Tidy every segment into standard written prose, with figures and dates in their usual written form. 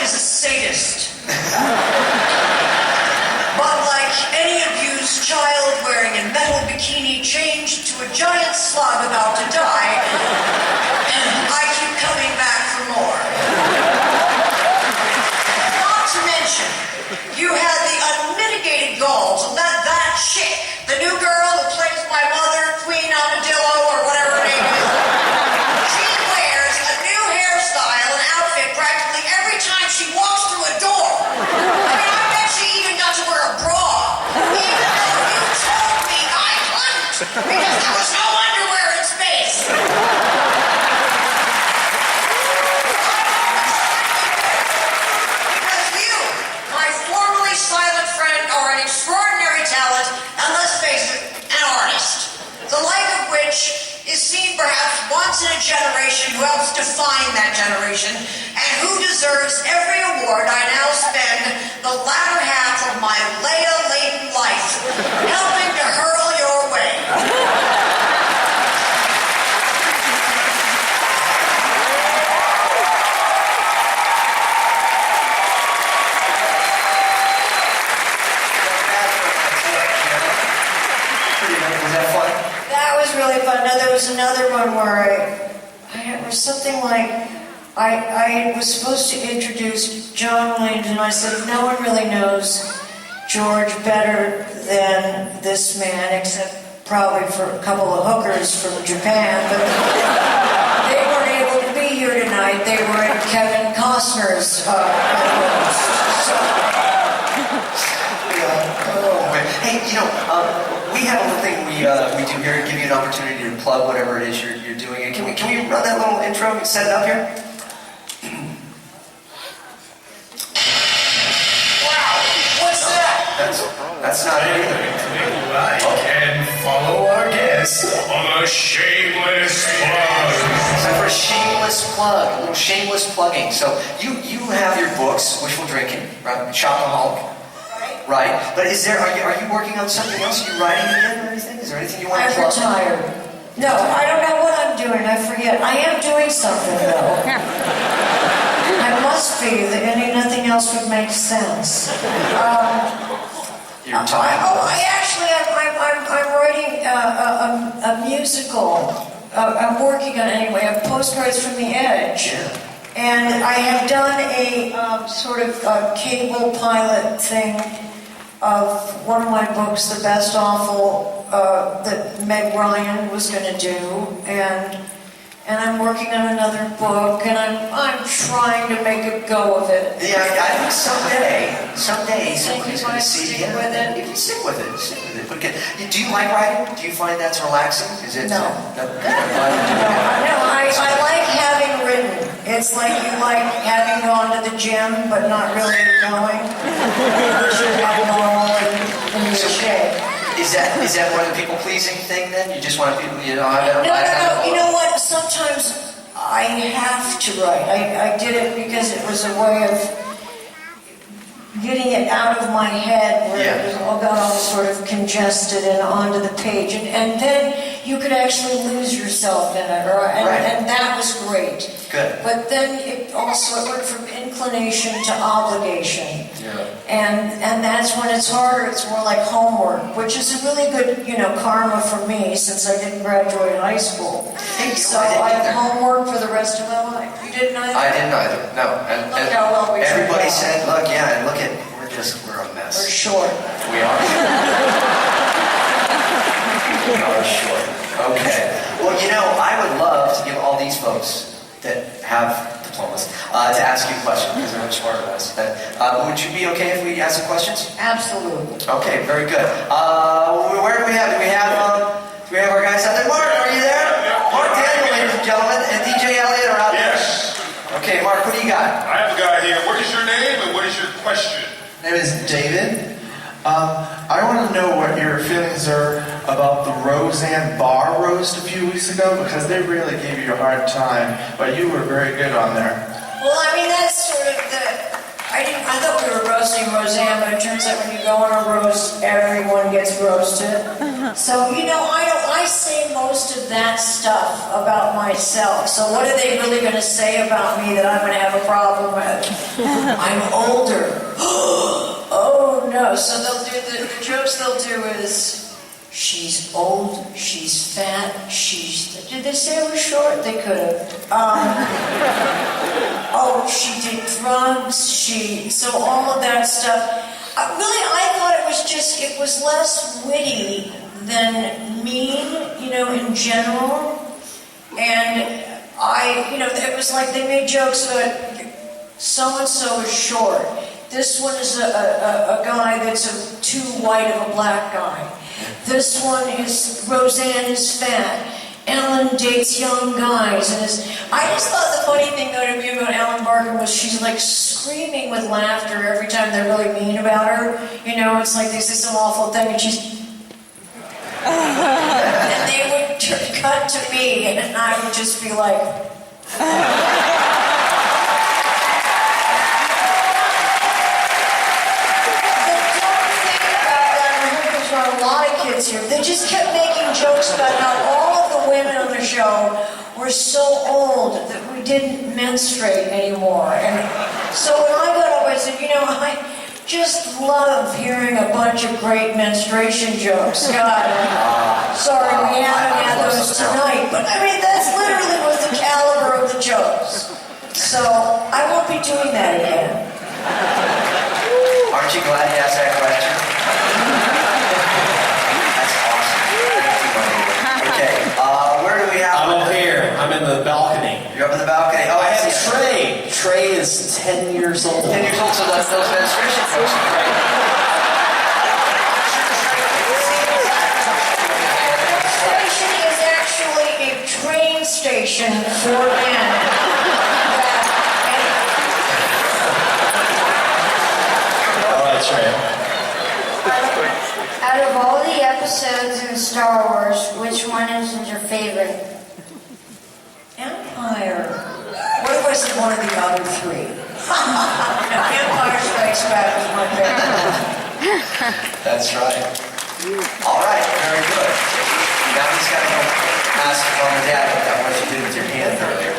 is a sadist. But like any abused child wearing a metal bikini changed to a giant slug about to die, I keep coming back for more. Not to mention, you had the unmitigated gall to let that chick, the new girl who plays my mother, Queen Amadillo, or whatever her name is, she wears a new hairstyle and outfit practically every time she walks through a door. I mean, I bet she even got to wear a bra. Even though you told me I couldn't, because there was no underwear in space. Because you, my formerly silent friend, are an extraordinary talent, and let's face it, an artist. The like of which is seen perhaps once in a generation who helps define that generation, and who deserves every award I now spend the latter half of my Leia-laden life helping to hurl your way. Was that fun? That was really fun. Now, there was another one where it was something like, I was supposed to introduce John Williams, and I said, no one really knows George better than this man, except probably for a couple of hookers from Japan, but they weren't able to be here tonight. They were at Kevin Costner's Hey, we have a little thing we do here to give you an opportunity to plug whatever it is you're doing. And can we run that little intro and set it up here? Wow, what's that? That's not it either. Like and follow our guests on a shameless plug. So for a shameless plug, a little shameless plugging. So you have your books, Wishful Drinking, right? Shopaholic. Right, but are you working on something else? Are you writing again or anything? Is there anything you want to plug? I'm retired. No, I don't know what I'm doing. I forget. I am doing something though. I must be. Nothing else would make sense. You're tired. I'm writing a musical. I'm working on it anyway. A Postcards from the Edge. Yeah. And I have done a sort of cable pilot thing of one of my books, The Best Awful, that Meg Ryan was going to do, and I'm working on another book, and I'm trying to make a go of it. Yeah, I think someday somebody's you going to might see stick it. with it? You can stick with it. But do you like writing? Do you find that's relaxing? Is it? No. No, I like having written. It's like you like having gone to the gym, but not really going. Because you're abnormal and in your shape. Is that more of the people-pleasing thing then? You just want people, No. You know what? Sometimes I have to write. I did it because it was a way of getting it out of my head where it was all got all sort of congested and onto the page. And then you could actually lose yourself in it. And that was great. Good. But then it went from inclination to obligation. Yeah. And that's when it's harder. It's more like homework, which is a really good, karma for me since I didn't graduate high school. So I have homework for the rest of my life. You didn't either? I didn't either. No. And Look how well we everybody turned said, out. look, yeah, and look at, we're a mess. We're short. We are. We are short. Okay. Well, I would love to give all these folks that have diplomas to ask you a question because they're much smarter than us. Would you be okay if we ask some questions? Absolutely. Okay, very good. Where do we have? Do we have our guys out there? Mark, are you there? Mark Daniel, ladies and gentlemen, and DJ Elliott are out there. Yes. Okay, Mark, what do you got? I have a guy here. What is your name and what is your question? My name is David. I want to know what your feelings are about the Roseanne Barr roast a few weeks ago because they really gave you a hard time, but you were very good on there. Well, that's sort of I thought we were roasting Roseanne, but it turns out when you go on a roast, everyone gets roasted. So, I say most of that stuff about myself. So what are they really going to say about me that I'm going to have a problem with? I'm older. Oh, no. So they'll do the jokes they'll do is, she's old, she's fat, did they say I was short? They could have. Oh, she did drugs, so all of that stuff. I thought it was less witty than mean, in general. And it was like they made jokes about so-and-so is short. This one is a guy that's too white of a black guy. This one is, Roseanne is fat. Ellen dates young guys. I just thought the funny thing though to me about Ellen Barkin was she's like screaming with laughter every time they're really mean about her. It's like they say some awful thing and she's... and they would cut to me and I would just be like... A lot of kids here, they just kept making jokes about how all of the women on the show were so old that we didn't menstruate anymore. And so when I got up, I said, I just love hearing a bunch of great menstruation jokes. God, sorry we haven't had those tonight, but that's literally was the caliber of the jokes. So I won't be doing that again. Aren't you glad you asked that question? Where do we have... I'm up here. I'm in the balcony. You're up in the balcony. Oh, I have Trey. Trey is 10 years old. 10 years old, so that's those menstruation folks are great. Station is actually a train station for men. All right, Trey. Out of all the episodes in Star Wars, which one is your favorite? Empire. What if I said one of the other three? No, Empire Strikes Back is my favorite. That's right. All right, very good. Now he's got to go ask mom and dad about what you did with your hand earlier.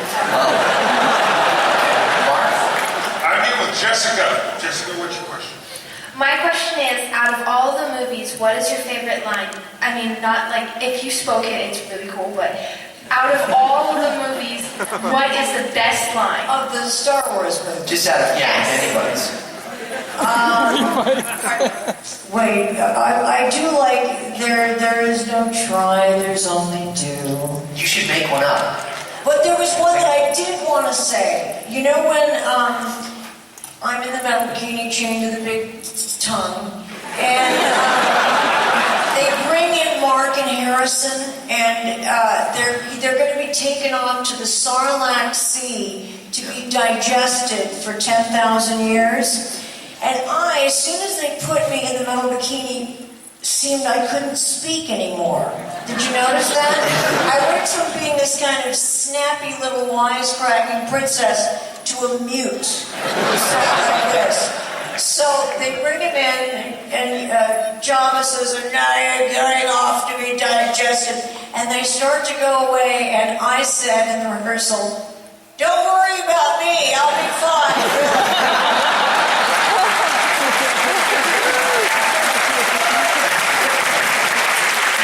Mark? I'm here with Jessica. Jessica, what's your question? My question is, out of all the movies, what is your favorite line? I mean, not like if you spoke it, it's really cool, but out of all of the movies, what is the best line? Of the Star Wars movies. Just out of anybody's. Wait, I do like there is no try, there's only do. You should make one up. But there was one that I did want to say. When I'm in the metal bikini chained to the big tongue, and they bring in Mark and Harrison, and they're going to be taken off to the Sarlacc Sea to be digested for 10,000 years. And as soon as they put me in the metal bikini, seemed I couldn't speak anymore. Did you notice that? I went from being this kind of snappy little wisecracking princess to a mute. Sound like this. So they bring him in, and Jabba says, "Now you're going off to be digested." And they start to go away, and I said in the rehearsal, "Don't worry about me, I'll be fine."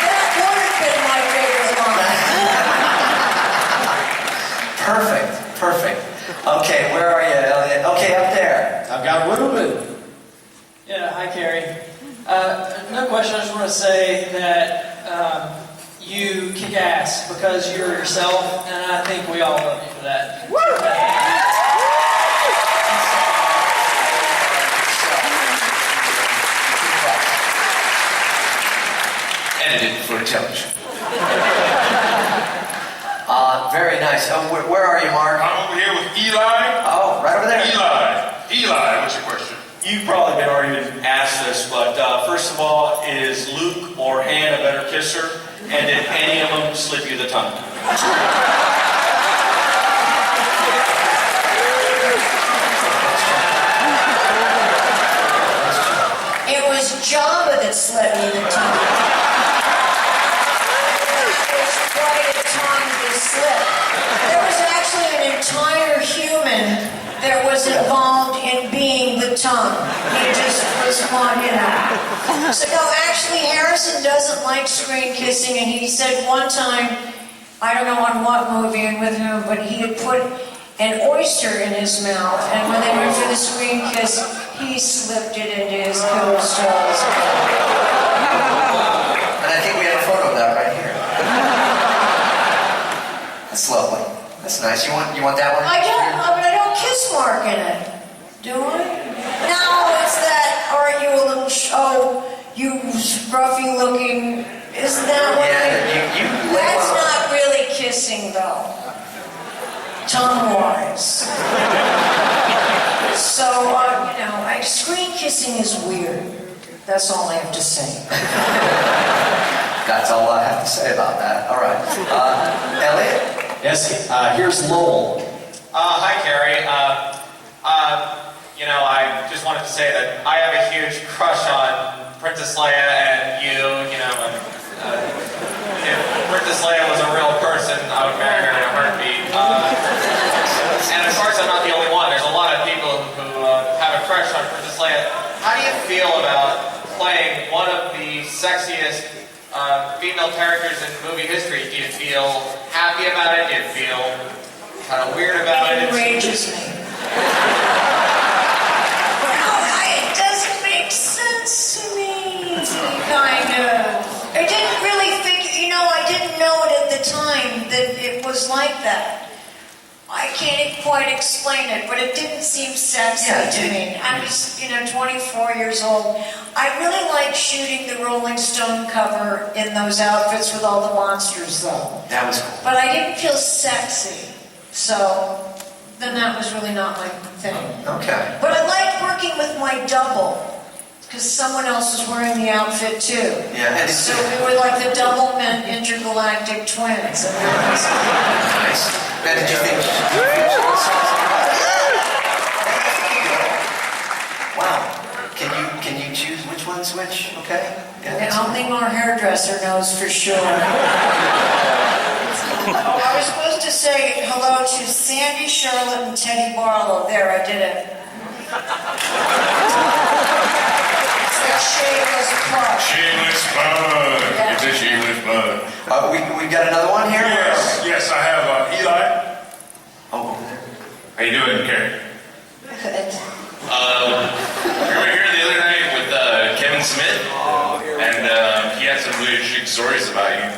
That would have been my favorite line. Perfect. Okay, where are you, Elliot? Okay, up there. I've got Ruben. Yeah, hi, Carrie. No question, I just want to say that you kick ass because you're yourself, and I think we all love you for that. Edited for television. Very nice. Where are you, Mark? I'm over here with Eli. Oh, right over there. Eli, what's your question? You've probably been already asked this, but first of all, is Luke or Han a better kisser? And did any of them slip you the tongue? It was Jabba that slipped me the tongue. human that was involved in being the tongue. He just was one, So no, actually Harrison doesn't like screen kissing, and he said one time, I don't know on what movie and with whom, but he had put an oyster in his mouth, and when they went for the screen kiss, he slipped it into his co-star's mouth. And I think we have a photo of that right here. That's lovely. That's nice. You want that one? I don't kiss mark in it, do I? No, it's that, are you a little, you scruffy looking, isn't that what that's not really kissing though, tongue-wise. So, screen kissing is weird. That's all I have to say. That's all I have to say about that. All right. Elliot? Yes, here's Lowell. Hi, Carrie. I just wanted to say that I have a huge crush on Princess Leia, and if Princess Leia was a real person, I would marry her in a heartbeat. And of course, I'm not the only one. There's a lot of people who have a crush on Princess Leia. How do you feel about playing one of the sexiest female characters in movie history? Do you feel happy about it? Do you feel kind of weird about it? It enrages me. It doesn't make sense to me, kind of. I didn't really think, I didn't know it at the time that it was like that. I can't quite explain it, but it didn't seem sexy to me. I was, 24 years old. I really liked shooting the Rolling Stone cover in those outfits with all the monsters, though. That was cool. But I didn't feel sexy, so then that was really not my thing. Okay. But I liked working with my double, because someone else was wearing the outfit too. Yeah, and so we were like the double men intergalactic twins. And that was nice. Ben, did you think? Wow. Can you choose which one's which? Okay. And only our hairdresser knows for sure. I was supposed to say hello to Sandy, Charlotte, and Teddy Barlow. There, I did it. Shameless plug. Shameless plug. It's a shameless plug. We've got another one here? Yes, I have Eli. Oh, over there. How you doing, Carrie? Good. We were here the other night with Kevin Smith, and he had some really interesting stories about you.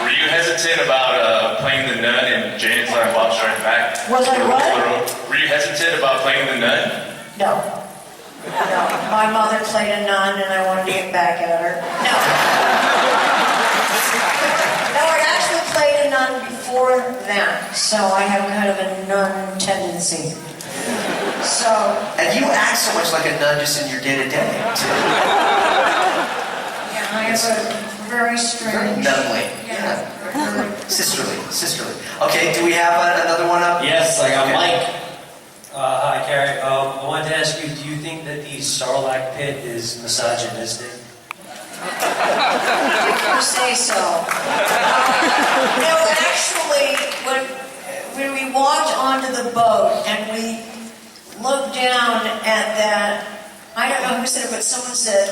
Were you hesitant about playing the nun in Jane and Silent Bob Strike Back? Was I what? Were you hesitant about playing the nun? No. My mother played a nun and I wanted to get back at her. No. No, I actually played a nun before that, so I have kind of a nun tendency. So. And you act so much like a nun just in your day-to-day, too. Yeah, I have a very strange. Very nunly. Yeah. Sisterly. Okay, do we have another one up? Yes, I got Okay. Mike. Hi, Carrie. I wanted to ask you, do you think that the Sarlacc pit is misogynistic? You say so. No, actually, when we walked onto the boat and we looked down at that, I don't know who said it, but someone said,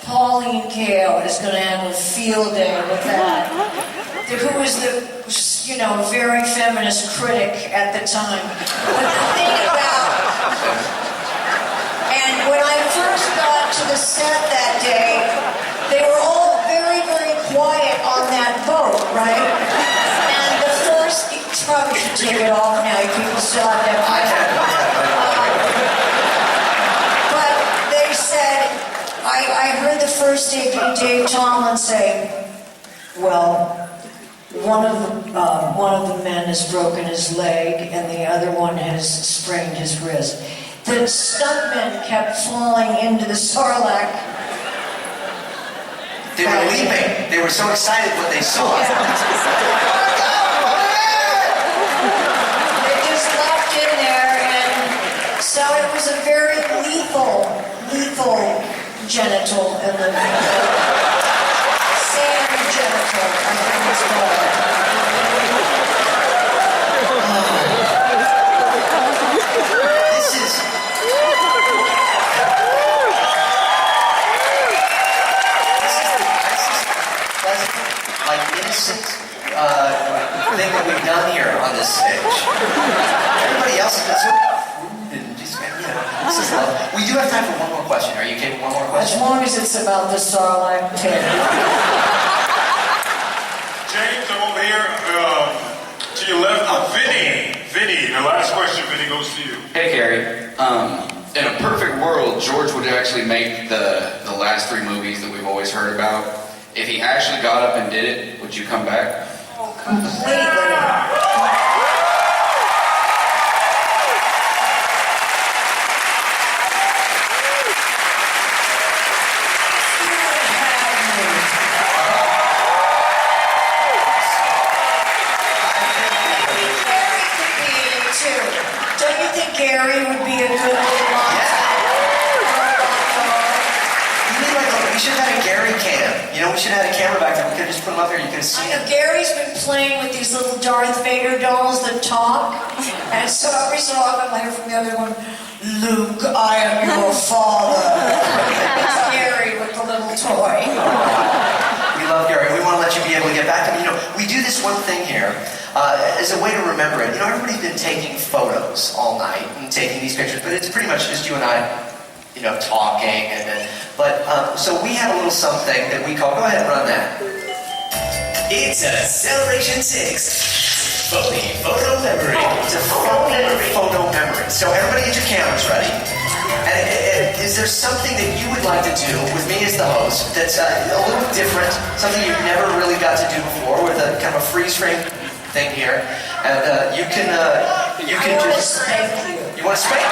Pauline Kael is going to have a field day with that. Who was the, very feminist critic at the time. But the thing about, and when I first got to the set that day, they were all very, very quiet on that boat, right? And the first, you probably should take it off now, you people still have that. But they said, I heard the first Dave Tomlin say, well, one of the men has broken his leg and the other one has sprained his wrist. The stuntmen kept falling into the Sarlacc. They were leaping. They were so excited when they saw it. They just left in there, and so it was a very lethal genital in the sand genital, I think it's called. as long as it's about the Sarlacc pit. James, I'm over here to your left. Vinny, the last question, Vinny, goes to you. Hey, Carrie. In a perfect world, George would actually make the last 3 movies that we've always heard about. If he actually got up and did it, would you come back? Oh, completely. Gary would be a good little monster. We should have had a Gary cam. You know, we should have had a camera back there. We could have just put him up here. You could have seen I know Gary's been playing with these little Darth Vader dolls that talk. And so every so often I hear from the other one, Luke, I am your father. It's Gary with the little toy. We love Gary. We want to let you be able to get back to him. You know, we do this one thing here as a way to remember it. You know, everybody's been taking photos all night and taking these pictures, but it's pretty much just you and I, you know, talking. So we have a little something that we call, go ahead and run that. It's a Celebration 6 phony photo memory. It's a phony photo memory. So everybody get your cameras ready. And is there something that you would like to do with me as the host that's a little different, something you've never really got to do before, with a kind of a freeze frame thing here, and you can I want to just spank you. You want to spank?